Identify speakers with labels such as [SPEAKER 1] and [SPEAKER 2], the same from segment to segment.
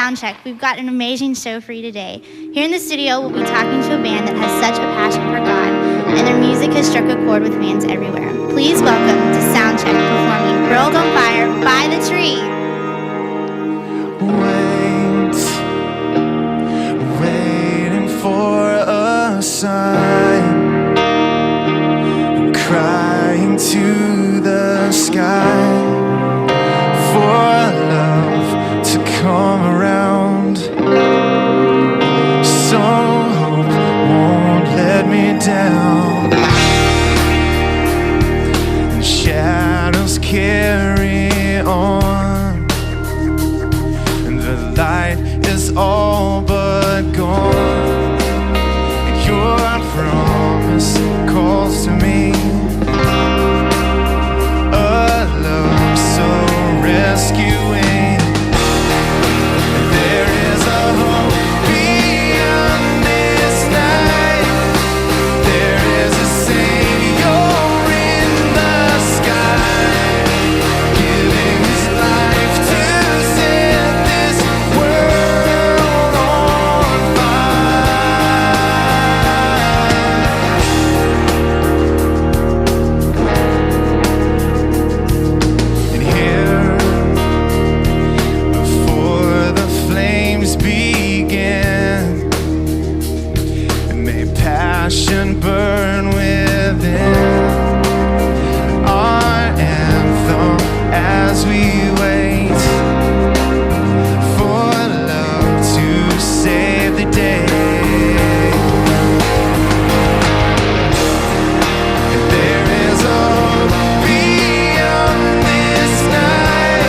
[SPEAKER 1] Soundcheck. We've got an amazing show for you today. Here in the studio, we'll be talking to a band that has such a passion for God, and their music has struck a chord with fans everywhere. Please welcome to Soundcheck performing World on Fire by The Tree.
[SPEAKER 2] Waiting for a sign, crying to the sky for love to come around. So hope won't let me down, and shadows carry on, and the light is all but gone. Your promise calls to me, a love so rescuing. There is a hope beyond this night. There is a Savior in the sky, giving his life to set this world on fire. And here, before the flames begin, may passion burn within. Our anthem as we wait for love to save the day. There is a hope beyond this night.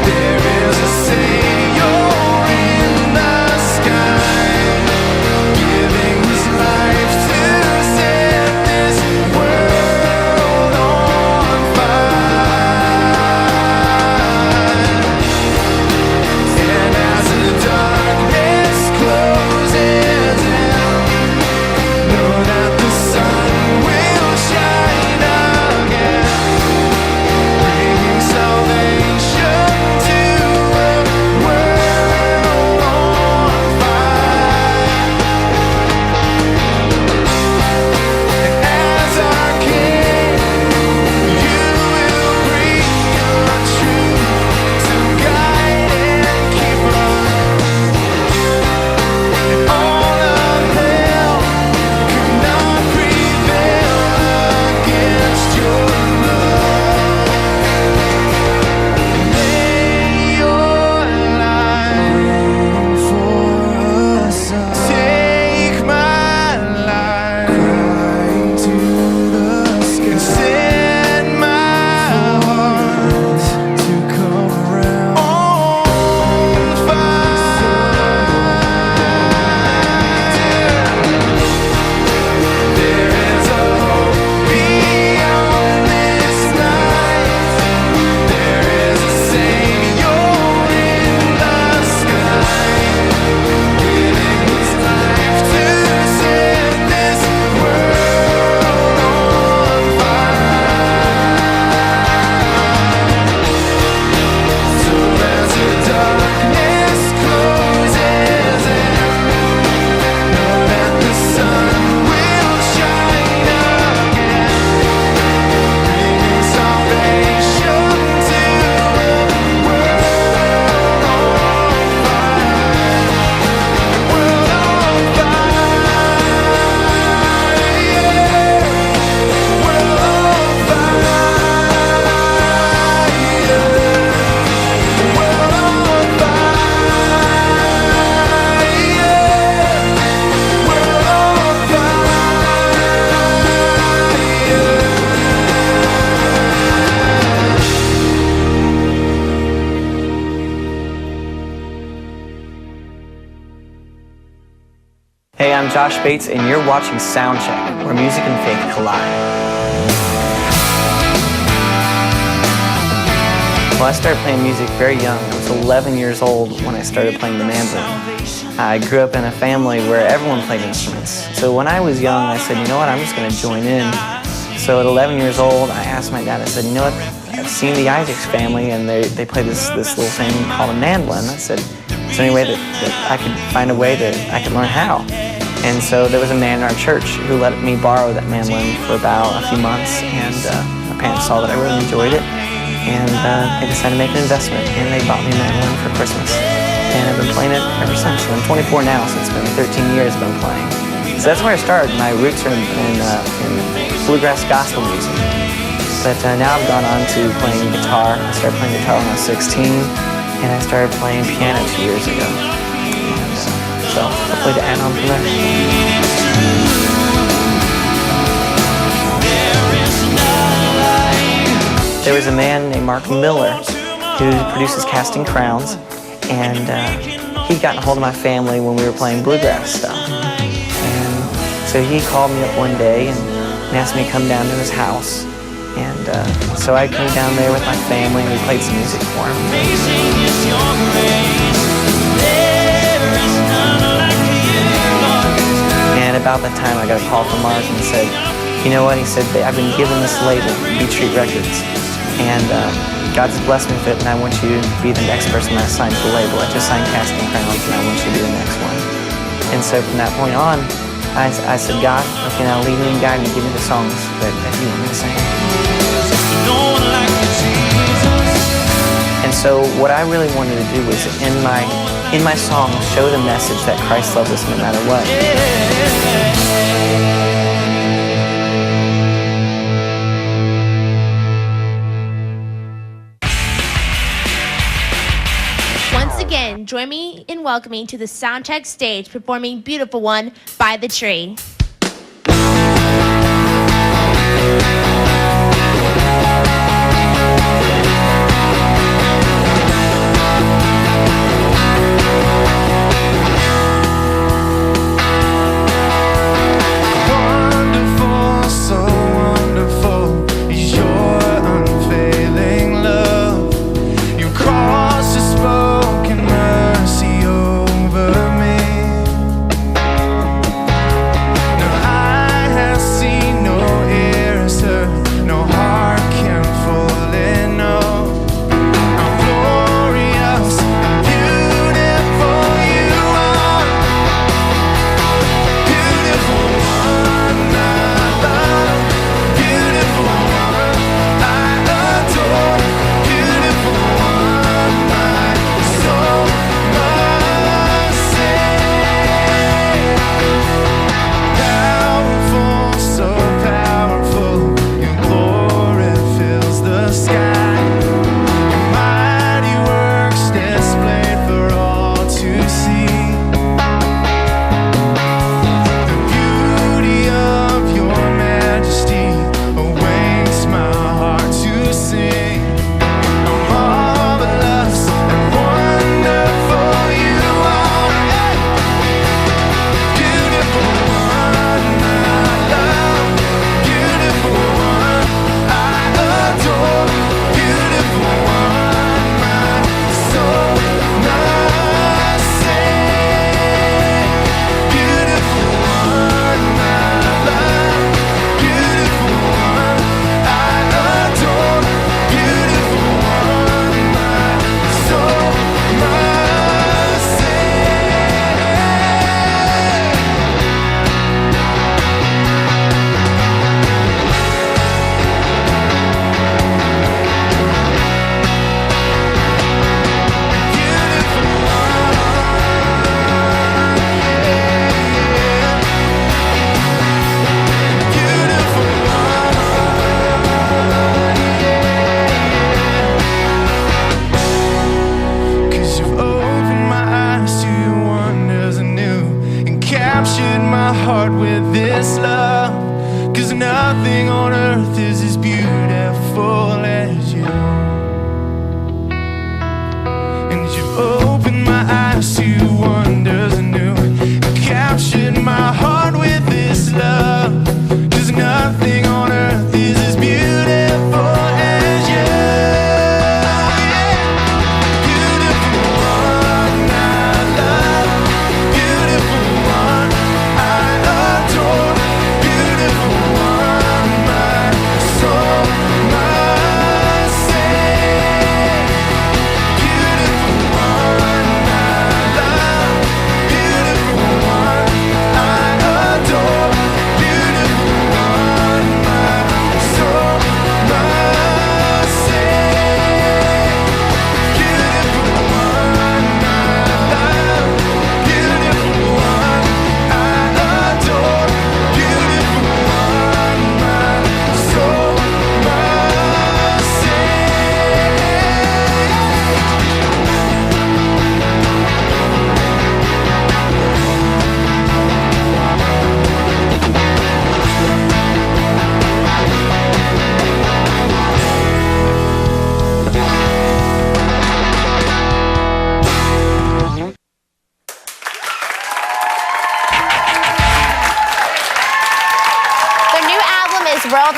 [SPEAKER 2] There is a Savior in the sky, giving his life to set this world on fire. And as the darkness closes in, know that the sun will shine again, bringing salvation to a world on fire. And as our King, you will bring your truth to guide and keep us. And all of hell could not prevail against your love. Lay your life for us. Take my life, crying to the sky, and set my heart to come around on fire. There is a hope beyond this night. There is a Savior in the sky, giving his life to set this world on fire. So as the darkness closes in, know that the sun will shine again, bringing salvation to a world on fire. World on fire, yeah. World on fire, yeah. World on fire, yeah. World on
[SPEAKER 3] Hey, I'm Josh Bates, and you're watching Soundcheck, where music and faith collide. Well, I started playing music very young. I was 11 years old when I started playing the mandolin. I grew up in a family where everyone played instruments. So when I was young, I said, you know what, I'm just going to join in. So at 11 years old, I asked my dad, I said, you know what, I've seen the Isaacs family, and they play this little thing called a mandolin. I said, is there any way that I could find a way that I could learn how? And so there was a man in our church who let me borrow that mandolin for about a few months, and my parents saw that I really enjoyed it, and they decided to make an investment, and they bought me a mandolin for Christmas. And I've been playing it ever since. I'm 24 now, so it's been 13 years I've been playing. So that's where I started. My roots are in bluegrass gospel music. But now I've gone on to playing guitar. I started playing guitar when I was 16, and I started playing piano 2 years ago. And, so hopefully to add on from there. There was a man named Mark Miller who produces Casting Crowns, and he'd gotten a hold of my family when we were playing bluegrass stuff. And so he called me up one day and asked me to come down to his house. And so I came down there with my family and we played some music for him. And about that time I got a call from Mark and he said, you know what, he said, I've been given this label, Beat Street Records, and God's blessed me with it, and I want you to be the next person I signed to the label. I just signed Casting Crowns, and I want you to be the next one. And so from that point on, I said, God, okay, now lead me and guide me, give me the songs that you want me to sing. And so what I really wanted to do was in my songs show the message that Christ loves us no matter what.
[SPEAKER 1] Once again, join me in welcoming to the Soundcheck stage performing Beautiful One by The Tree.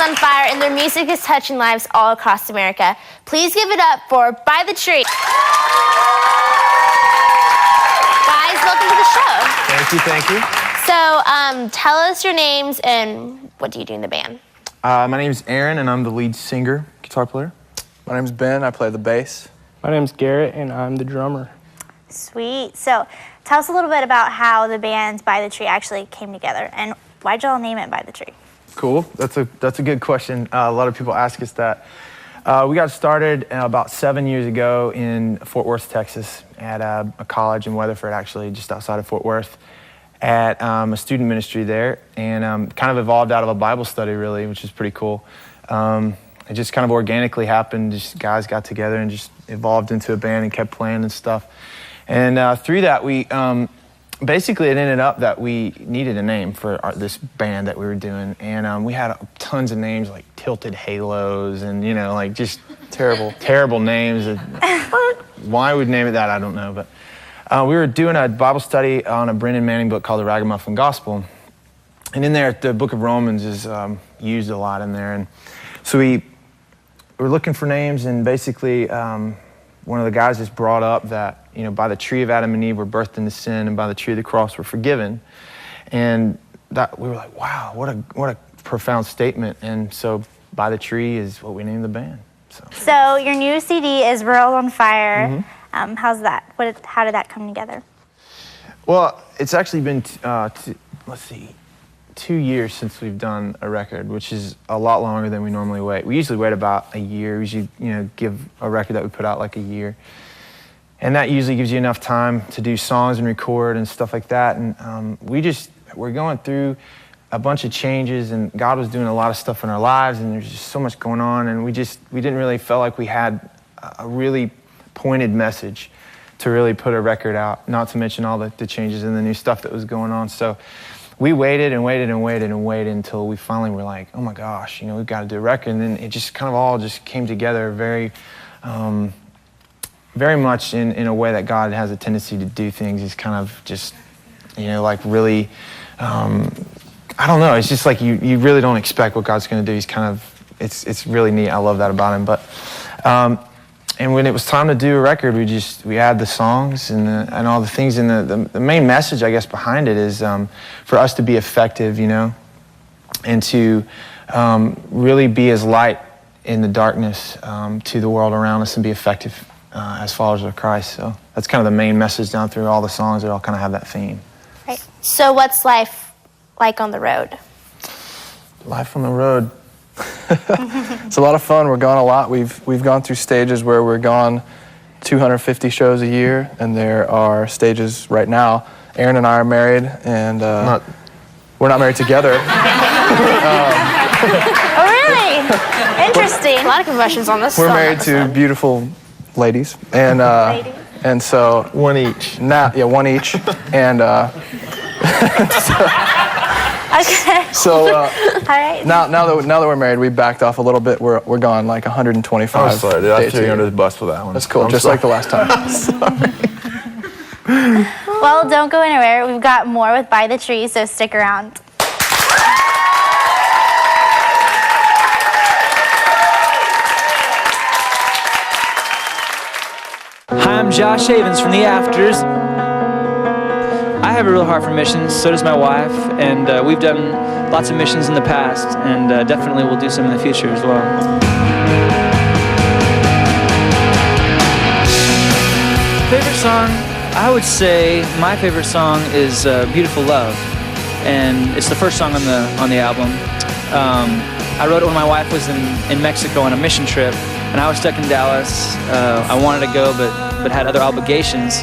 [SPEAKER 1] on fire, and their music is touching lives all across America. Please give it up for By the Tree. Guys, welcome to the show.
[SPEAKER 4] Thank you, thank you.
[SPEAKER 1] So, tell us your names and what do you do in the band?
[SPEAKER 4] My name is Aaron, and I'm the lead singer, guitar player.
[SPEAKER 5] My name's Ben, I play the bass.
[SPEAKER 6] My name's Garrett, and I'm the drummer.
[SPEAKER 1] Sweet. So, tell us a little bit about how the band By the Tree actually came together, and why'd y'all name it By the Tree?
[SPEAKER 4] Cool. That's a good question. A lot of people ask us that. We got started about 7 years ago in Fort Worth, Texas, at a college in Weatherford, actually, just outside of Fort Worth, at a student ministry there, and kind of evolved out of a Bible study, really, which is pretty cool. It just kind of organically happened. Just guys got together and just evolved into a band and kept playing and stuff. And through that, we basically it ended up that we needed a name for this band that we were doing, and we had tons of names like Tilted Halos and like just terrible names. Why we'd name it that, I don't know, but we were doing a Bible study on a Brennan Manning book called The Ragamuffin Gospel, and in there the book of Romans is used a lot in there, and so we were looking for names, and basically one of the guys just brought up that by the tree of Adam and Eve we're birthed into sin, and by the tree of the cross we're forgiven, and that we were like, wow, what a profound statement. And so By the Tree is what we named the band.
[SPEAKER 1] So your new CD is World on Fire. Mm-hmm. How's that? How did that come together?
[SPEAKER 4] Well, it's actually been 2 years since we've done a record, which is a lot longer than we normally wait. We usually wait about a year. We usually, give a record that we put out like a year. And that usually gives you enough time to do songs and record and stuff like that. And we're going through a bunch of changes, and God was doing a lot of stuff in our lives, and there's just so much going on, and we didn't really feel like we had a really pointed message to really put a record out, not to mention all the changes and the new stuff that was going on. So we waited and waited and waited and waited until we finally were like, oh my gosh, we've got to do a record. And then it just kind of all just came together very much in a way that God has a tendency to do things. He's kind of just, like really, I don't know, it's just like you really don't expect what God's going to do. He's kind of, it's really neat. I love that about him. But, and when it was time to do a record, we had the songs and all the things, and the main message, I guess, behind it is for us to be effective, and to really be as light in the darkness to the world around us, and be effective as followers of Christ. So that's kind of the main message down through all the songs. They all kind of have that theme.
[SPEAKER 1] Right. So what's life like on the road?
[SPEAKER 4] Life on the road.
[SPEAKER 5] It's a lot of fun. We're gone a lot. We've gone through stages where we're gone 250 shows a year, and there are stages right now. Aaron and I are married, and we're not married together.
[SPEAKER 1] Oh, really? Interesting. A lot of confessions on this.
[SPEAKER 5] We're married to beautiful ladies, and and so
[SPEAKER 4] one each.
[SPEAKER 5] One each, and
[SPEAKER 1] okay.
[SPEAKER 5] So
[SPEAKER 1] all right.
[SPEAKER 5] now that we're married, we backed off a little bit. We're gone like 125.
[SPEAKER 4] I'm sorry, dude. I
[SPEAKER 5] days
[SPEAKER 4] threw
[SPEAKER 5] a
[SPEAKER 4] you
[SPEAKER 5] year.
[SPEAKER 4] under the bus for that one.
[SPEAKER 5] That's cool,
[SPEAKER 4] I'm
[SPEAKER 5] just
[SPEAKER 4] sorry.
[SPEAKER 5] like the last time.
[SPEAKER 1] Well, don't go anywhere. We've got more with By the Tree, so stick around.
[SPEAKER 7] Hi, I'm Josh Havens from The Afters. I have a real heart for missions, so does my wife, and we've done lots of missions in the past, and definitely we'll do some in the future as well. Favorite song? I would say my favorite song is Beautiful Love, and it's the first song on the album. I wrote it when my wife was in Mexico on a mission trip, and I was stuck in Dallas. I wanted to go, but had other obligations.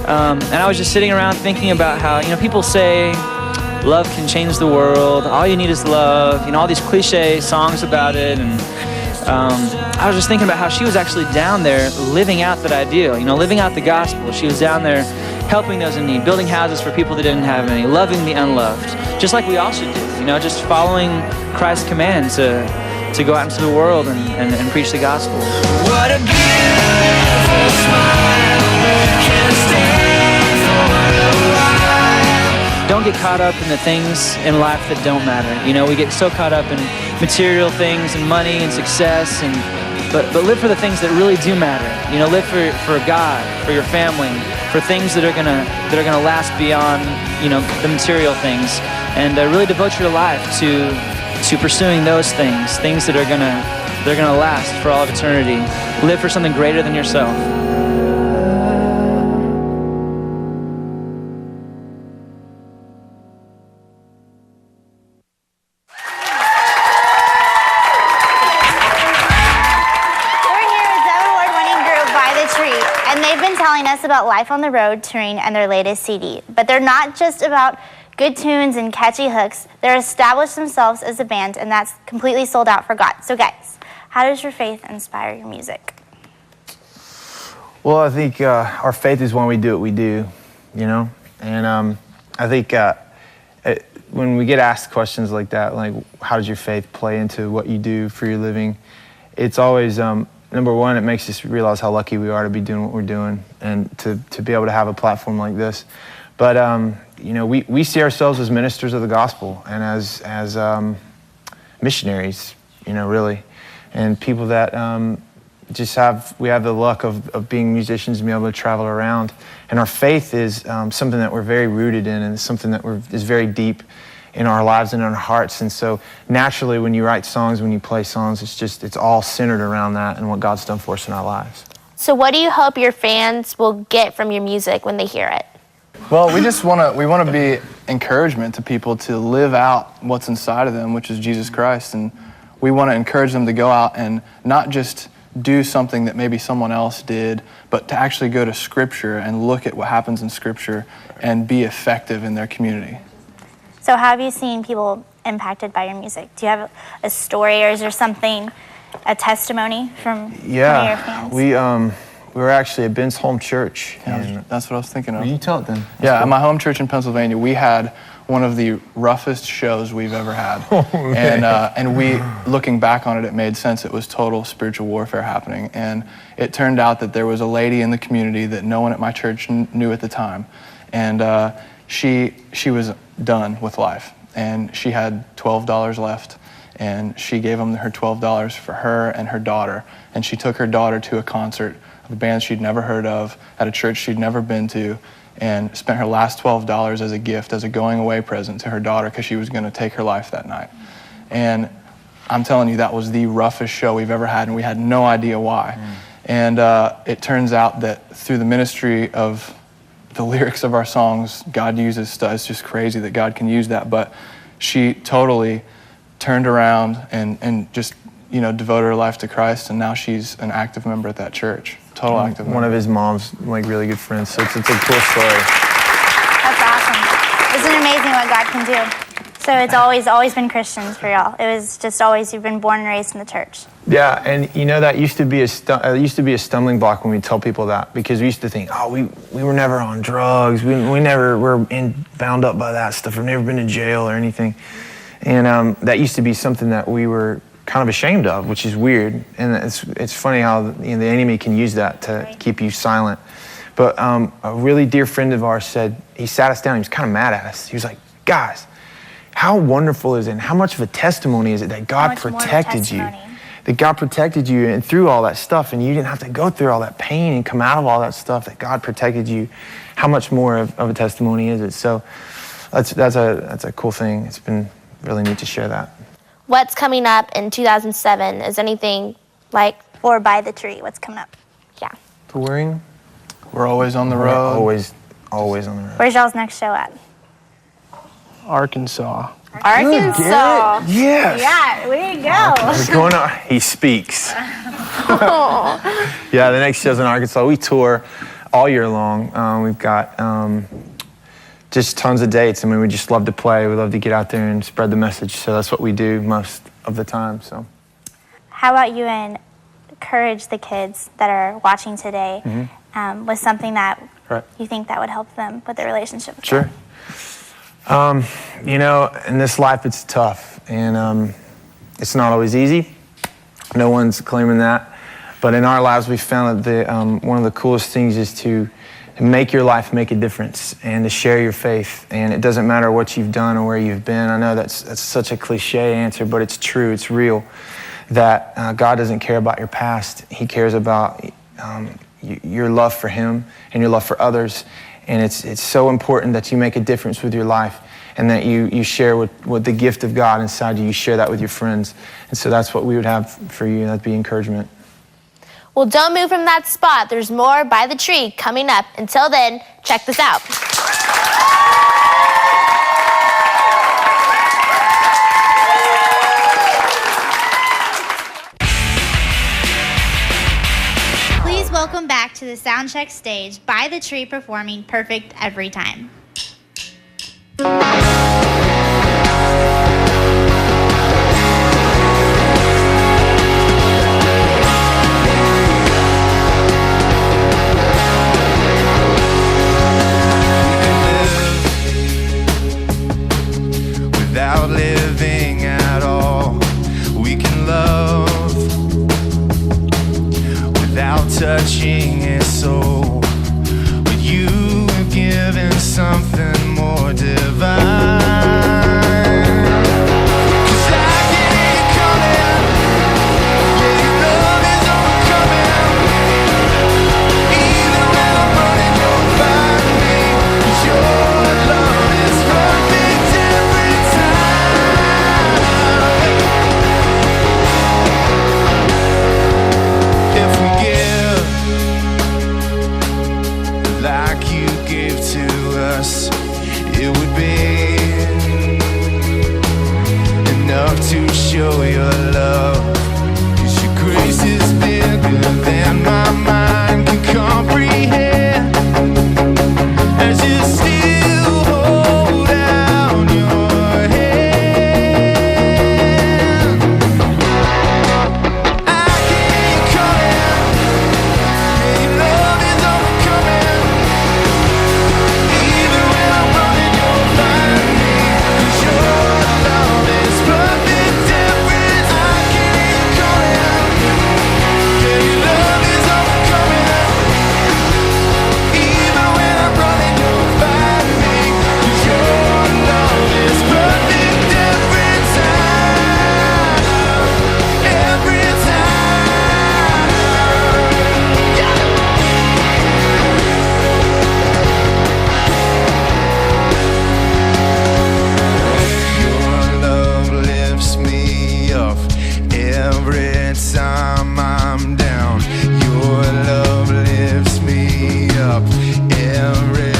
[SPEAKER 7] And I was just sitting around thinking about how, people say love can change the world, all you need is love, all these cliche songs about it. And I was just thinking about how she was actually down there living out that ideal, living out the gospel. She was down there helping those in need, building houses for people that didn't have any, loving the unloved, just like we all should do, just following Christ's command to go out into the world and preach the gospel.
[SPEAKER 2] What a beautiful smile can stay for a while.
[SPEAKER 7] don't get caught up in the things in life that don't matter. You know, we get so caught up in material things and money and success, but live for the things that really do matter. You know, live for God, for your family, for things that are gonna last beyond, you know, the material things, and really devote your life to pursuing those things that are gonna last for all of eternity. Live for something greater than yourself.
[SPEAKER 1] And they've been telling us about life on the road, touring, and their latest CD. But they're not just about good tunes and catchy hooks. They're established themselves as a band, and that's completely sold out for God. So guys, how does your faith inspire your music?
[SPEAKER 4] Well, I think our faith is when we do what we do, you know? And I think when we get asked questions like that, like how does your faith play into what you do for your living, it's always, number one, it makes us realize how lucky we are to be doing what we're doing and to be able to have a platform like this. But, you know, we see ourselves as ministers of the gospel and as missionaries, you know, really. And people that we have the luck of being musicians and being able to travel around. And our faith is something that we're very rooted in, and it's something that is very deep in our lives and in our hearts. And so naturally, when you write songs, when you play songs, it's all centered around that and what God's done for us in our lives.
[SPEAKER 8] So what do you hope your fans will get from your music when they hear it?
[SPEAKER 5] Well, we want to be encouragement to people to live out what's inside of them, which is Jesus Christ. And we want to encourage them to go out and not just do something that maybe someone else did, but to actually go to Scripture and look at what happens in Scripture and be effective in their community.
[SPEAKER 1] So how have you seen people impacted by your music? Do you have a story, or is there something, a testimony from one of your fans?
[SPEAKER 4] We were actually at Ben's home church.
[SPEAKER 5] Yeah, that's what I was thinking of.
[SPEAKER 4] Will you tell it then?
[SPEAKER 5] Yeah, at my home church in Pennsylvania, we had one of the roughest shows we've ever had. And we, looking back on it, it made sense. It was total spiritual warfare happening. And it turned out that there was a lady in the community that no one at my church knew at the time. And she was done with life. And she had $12 left. And she gave them her $12 for her and her daughter. And she took her daughter to a concert of a band she'd never heard of, at a church she'd never been to, and spent her last $12 as a gift, as a going away present to her daughter, because she was going to take her life that night. And I'm telling you, that was the roughest show we've ever had, and we had no idea why. And it turns out that through the ministry of the lyrics of our songs, God uses stuff. It's just crazy that God can use that. But she totally turned around and just, you know, devoted her life to Christ, and now she's an active member at that church. Total active member.
[SPEAKER 4] One of his mom's like really good friends, so it's a cool story.
[SPEAKER 1] That's awesome. Isn't it amazing what God can do? So it's always been Christians for y'all. It was just always, you've been born and raised in the church. Yeah,
[SPEAKER 4] and you know that used to be a stumbling block when we tell people that, because we used to think, oh, we were never on drugs, we never were bound up by that stuff, we've never been to jail or anything, and that used to be something that we were kind of ashamed of, which is weird. And it's funny how the enemy can use that to keep you silent. But a really dear friend of ours said, he sat us down, he was kind of mad at us. He was like, guys, how wonderful is it, and how much of a testimony is it that God protected you? That God protected you and through all that stuff, and you didn't have to go through all that pain and come out of all that stuff, that God protected you. How much more of a testimony is it? So that's a cool thing. It's been really neat to share that.
[SPEAKER 8] What's coming up in 2007? Is anything like...
[SPEAKER 1] Or by the tree, what's coming up?
[SPEAKER 8] Yeah.
[SPEAKER 4] Touring?
[SPEAKER 5] We're always on the road.
[SPEAKER 4] Always on the road.
[SPEAKER 1] Where's y'all's next show at?
[SPEAKER 6] Arkansas.
[SPEAKER 1] Arkansas.
[SPEAKER 4] Yes.
[SPEAKER 1] Yeah, way to go.
[SPEAKER 4] We're going on. He speaks. Yeah, the next show's in Arkansas. We tour all year long. We've got just tons of dates. I mean, we just love to play. We love to get out there and spread the message. So that's what we do most of the time. So,
[SPEAKER 1] how about you encourage the kids that are watching today with something that you think that would help them with their relationship with God?
[SPEAKER 4] You know, in this life, it's tough, and it's not always easy. No one's claiming that. But in our lives, we found that one of the coolest things is to make your life make a difference and to share your faith. And it doesn't matter what you've done or where you've been. I know that's such a cliche answer, but it's true, it's real, that God doesn't care about your past. He cares about your love for him and your love for others. And it's so important that you make a difference with your life and that you share with the gift of God inside you share that with your friends. And so that's what we would have for you, and that'd be encouragement.
[SPEAKER 8] Well, don't move from that spot. There's more By the Tree coming up. Until then, check this out.
[SPEAKER 1] Please welcome back to the Soundcheck stage, By the Tree performing Perfect Every Time.
[SPEAKER 2] Without living at all, we can love without touching its soul. But you have given something more divine. 'Cause I can hear you coming, yeah, your love is overcoming. Even when I'm running, you'll find me. 'Cause your love is perfect every time. If we give like you gave to us, it would be enough to show your love. 'Cause your grace is bigger than my mind can comprehend. As you still hold out your hand, I can hear you coming, yeah, your love is overcoming. Even when I'm running, you'll find me. 'Cause your love is perfect every time. I can hear you coming, yeah, your love is overcoming. Even when I'm running, you'll find me. 'Cause your love is perfect every time. Every time. Yeah. Your love lifts me up every time I'm down. Your love lifts me up every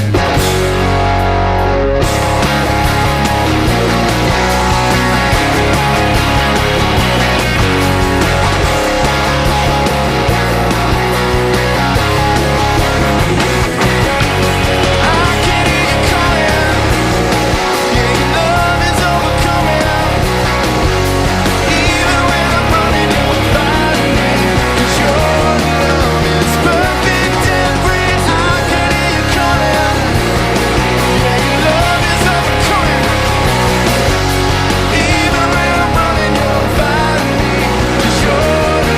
[SPEAKER 2] I can hear you coming, yeah, your love is overcoming. Even when I'm running, you'll find me. 'Cause your love is perfect every time. I can hear you coming, yeah, your love is overcoming. Even when I'm running, you'll find me. 'Cause your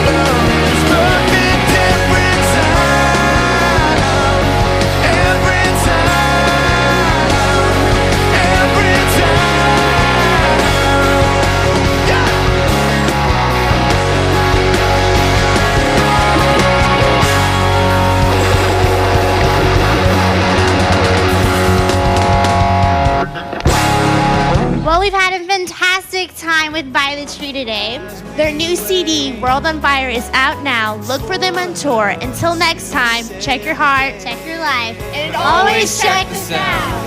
[SPEAKER 2] love is perfect every time. Every time. Every time. Yeah.
[SPEAKER 1] Well, we've had a fantastic time with By the Tree today. Their new CD, World on Fire, is out now. Look for them on tour. Until next time, check your heart, check your life, and always check the sound.